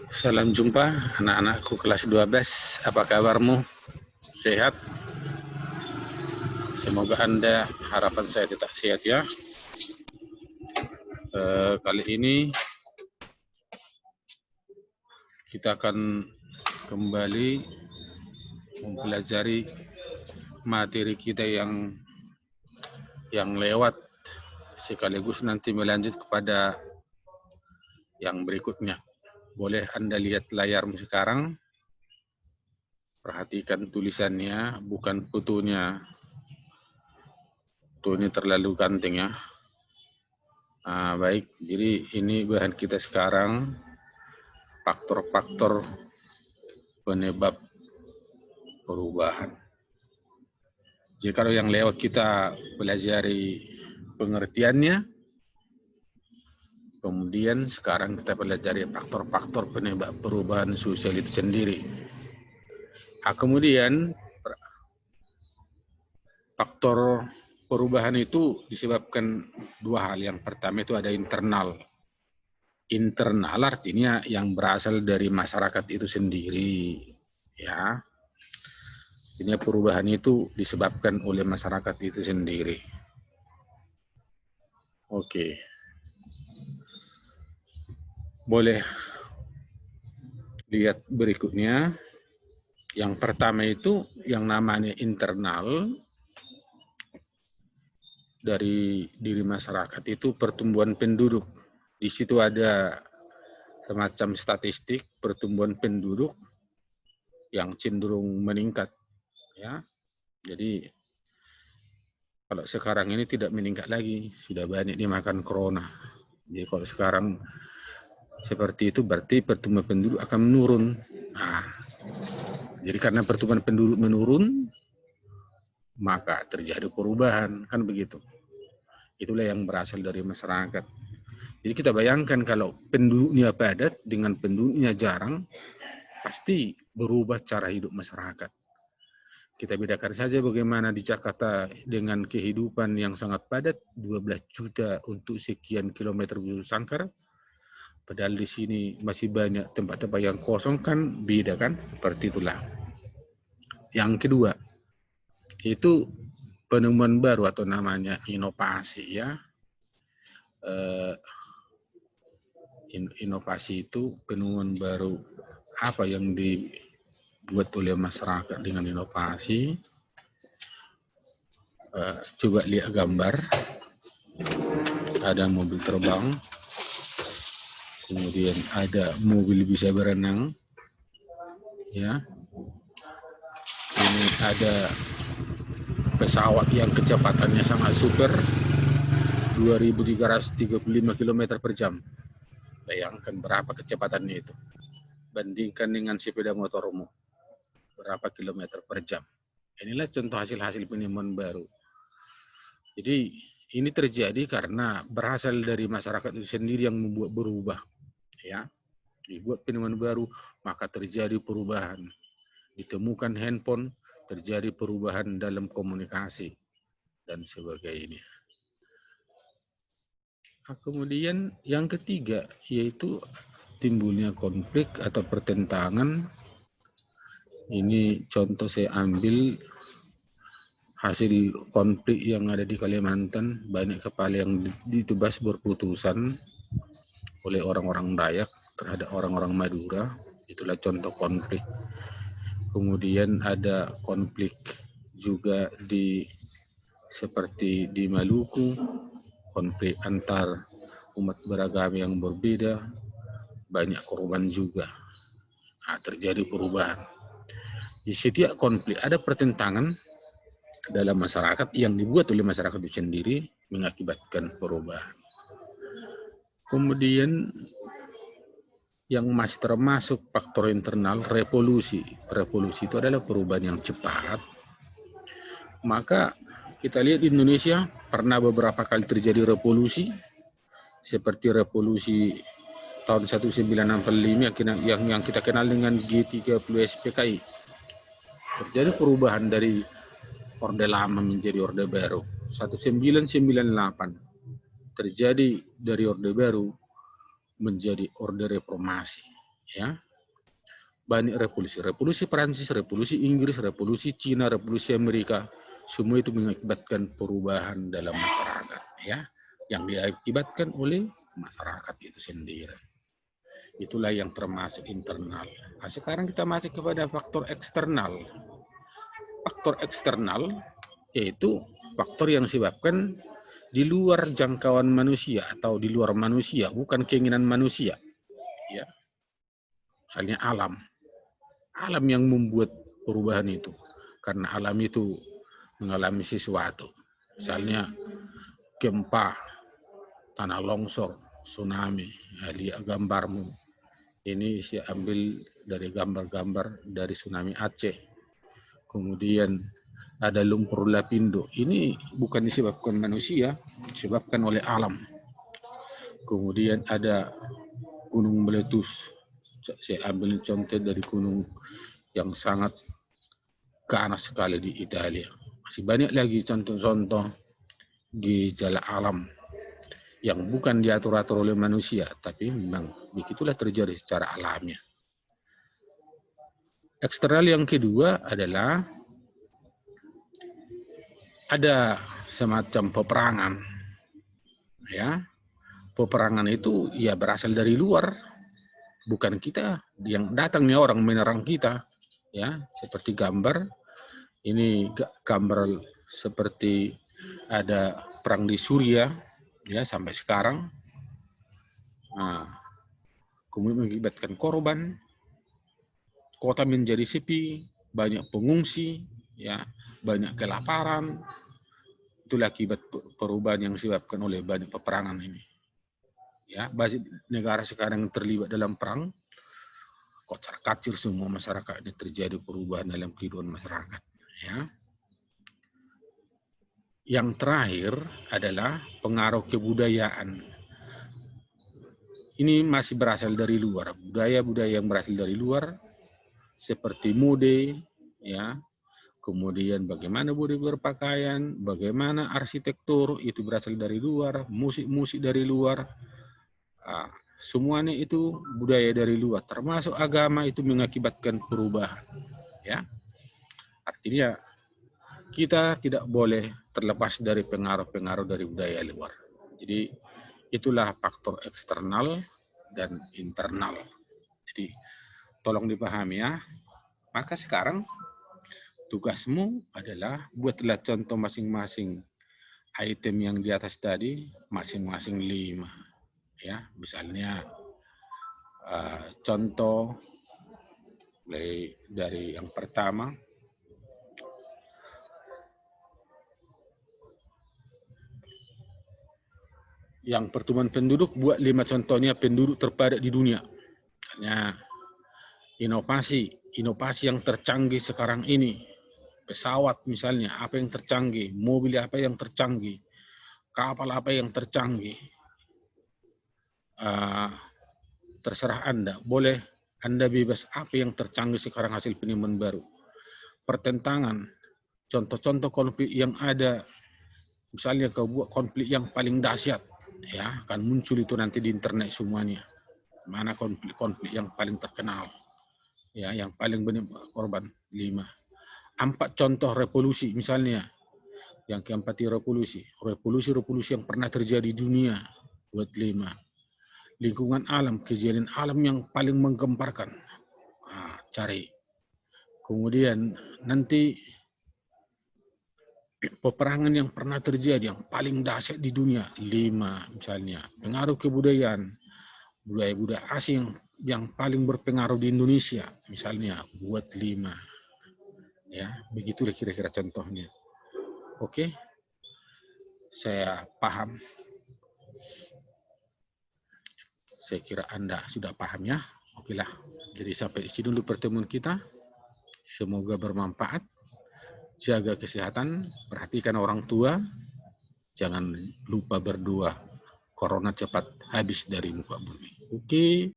Salam jumpa anak-anakku kelas 12. Apa kabarmu? Sehat? Semoga Anda, harapan saya tetap sehat ya. Kali ini kita akan kembali mempelajari materi kita yang lewat, sekaligus nanti melanjut kepada yang berikutnya. Boleh Anda lihat layarmu sekarang, perhatikan tulisannya, bukan fotonya. Fotonya terlalu ganteng ya. Baik, jadi ini bahan kita sekarang, faktor-faktor penyebab perubahan. Jadi kalau yang lewat kita pelajari pengertiannya, kemudian sekarang kita pelajari faktor-faktor penyebab perubahan sosial itu sendiri. Kemudian faktor perubahan itu disebabkan dua hal. Yang pertama itu ada internal. Internal artinya yang berasal dari masyarakat itu sendiri, ya. Ini perubahan itu disebabkan oleh masyarakat itu sendiri. Oke. Boleh lihat berikutnya. Yang pertama itu yang namanya internal dari diri masyarakat itu pertumbuhan penduduk. Di situ ada semacam statistik pertumbuhan penduduk yang cenderung meningkat. Ya, jadi kalau sekarang ini tidak meningkat lagi, sudah banyak dimakan corona. Jadi kalau sekarang seperti itu berarti pertumbuhan penduduk akan menurun. Jadi karena pertumbuhan penduduk menurun, maka terjadi perubahan, kan begitu. Itulah yang berasal dari masyarakat. Jadi kita bayangkan kalau penduduknya padat dengan penduduknya jarang, pasti berubah cara hidup masyarakat. Kita bedakan saja bagaimana di Jakarta dengan kehidupan yang sangat padat, 12 juta untuk sekian kilometer sangkar. Padahal di sini masih banyak tempat-tempat yang kosong, kan beda kan? Seperti itulah. Yang kedua, itu penemuan baru atau namanya inovasi ya. Inovasi itu penemuan baru, apa yang dibuat oleh masyarakat dengan inovasi. Coba lihat gambar, ada mobil terbang, kemudian ada mobil bisa berenang, ya. Ini ada pesawat yang kecepatannya sangat super, 2.335 km per jam. Bayangkan berapa kecepatannya itu. Bandingkan dengan sepeda motormu, berapa kilometer per jam. Inilah contoh hasil-hasil penemuan baru. Jadi ini terjadi karena berasal dari masyarakat itu sendiri yang membuat berubah. Ya, dibuat penemuan baru, maka terjadi perubahan. Ditemukan handphone, terjadi perubahan dalam komunikasi dan sebagainya. Kemudian yang ketiga yaitu timbulnya konflik atau pertentangan. Ini contoh saya ambil hasil konflik yang ada di Kalimantan, banyak kepala yang ditebas berputusan oleh orang-orang Dayak terhadap orang-orang Madura. Itulah contoh konflik. Kemudian ada konflik juga seperti di Maluku, konflik antar umat beragama yang berbeda, banyak korban juga. Terjadi perubahan. Di setiap konflik ada pertentangan dalam masyarakat yang dibuat oleh masyarakat itu sendiri, mengakibatkan perubahan. Kemudian yang masih termasuk faktor internal, revolusi. Revolusi itu adalah perubahan yang cepat. Maka kita lihat di Indonesia pernah beberapa kali terjadi revolusi, seperti revolusi tahun 1945 yang kita kenal dengan G30 SPKI. Terjadi perubahan dari Orde Lama menjadi Orde Baru. 1998 terjadi dari Orde Baru menjadi orde reformasi, ya. Banyak revolusi, revolusi Prancis, revolusi Inggris, revolusi Cina, revolusi Amerika, semua itu mengakibatkan perubahan dalam masyarakat, ya, yang diakibatkan oleh masyarakat itu sendiri. Itulah yang termasuk internal. Nah, sekarang kita masuk kepada faktor eksternal. Faktor eksternal yaitu faktor yang disebabkan di luar jangkauan manusia atau di luar manusia, bukan keinginan manusia, ya. Misalnya alam. Alam yang membuat perubahan itu. Karena alam itu mengalami sesuatu. Misalnya gempa, tanah longsor, tsunami. Ya, lihat gambarmu. Ini saya ambil dari gambar-gambar dari tsunami Aceh. Kemudian ada lumpur lapindo. Ini bukan disebabkan manusia, disebabkan oleh alam. Kemudian ada gunung meletus. Saya ambil contoh dari gunung yang sangat ganas sekali di Italia. Masih banyak lagi contoh-contoh gejala alam yang bukan diatur-atur oleh manusia, tapi memang begitulah terjadi secara alamiah. Eksternal yang kedua adalah ada semacam peperangan, ya. Peperangan itu ya berasal dari luar, bukan kita yang datangnya orang menyerang kita, ya. Seperti gambar ini, gambar seperti ada perang di Suriah, ya, sampai sekarang. Nah, kemudian mengakibatkan korban, kota menjadi sepi, banyak pengungsi, ya, banyak kelaparan. Itulah akibat perubahan yang disebabkan oleh banyak peperangan ini. Ya, banyak negara sekarang terlibat dalam perang, kocar-kacir semua masyarakat ini, terjadi perubahan dalam kehidupan masyarakat. Ya. Yang terakhir adalah pengaruh kebudayaan. Ini masih berasal dari luar, budaya-budaya yang berasal dari luar, seperti mode, ya. Kemudian bagaimana budi berpakaian, bagaimana arsitektur itu berasal dari luar, musik-musik dari luar. Semuanya itu budaya dari luar, termasuk agama, itu mengakibatkan perubahan, ya. Artinya kita tidak boleh terlepas dari pengaruh-pengaruh dari budaya luar. Jadi itulah faktor eksternal dan internal. Jadi tolong dipahami, ya. Maka sekarang tugasmu adalah buatlah contoh masing-masing item yang di atas tadi, masing-masing 5. Ya, misalnya contoh dari yang pertama, yang pertumbuhan penduduk, buat 5 contohnya penduduk terpadat di dunia. Misalnya inovasi yang tercanggih sekarang ini, pesawat misalnya, apa yang tercanggih, mobil apa yang tercanggih, kapal apa yang tercanggih. Terserah Anda, boleh Anda bebas apa yang tercanggih sekarang hasil penemuan baru. Pertentangan, contoh-contoh konflik yang ada, misalnya konflik yang paling dahsyat, ya, akan muncul itu nanti di internet semuanya. Mana konflik yang paling terkenal, ya, yang paling banyak korban. 5. 4 contoh revolusi misalnya. Yang keempat revolusi yang pernah terjadi di dunia, buat 5. Lingkungan alam, kejadian alam yang paling menggemparkan, cari. Kemudian nanti peperangan yang pernah terjadi yang paling dahsyat di dunia, 5 misalnya. Pengaruh kebudayaan, budaya-budaya asing yang paling berpengaruh di Indonesia misalnya, buat 5. Ya, begitulah kira-kira contohnya. Oke, saya paham. Saya kira Anda sudah paham, ya. Oke lah. Jadi sampai di sini dulu pertemuan kita. Semoga bermanfaat. Jaga kesehatan, perhatikan orang tua. Jangan lupa berdoa. Corona cepat habis dari muka bumi. Oke.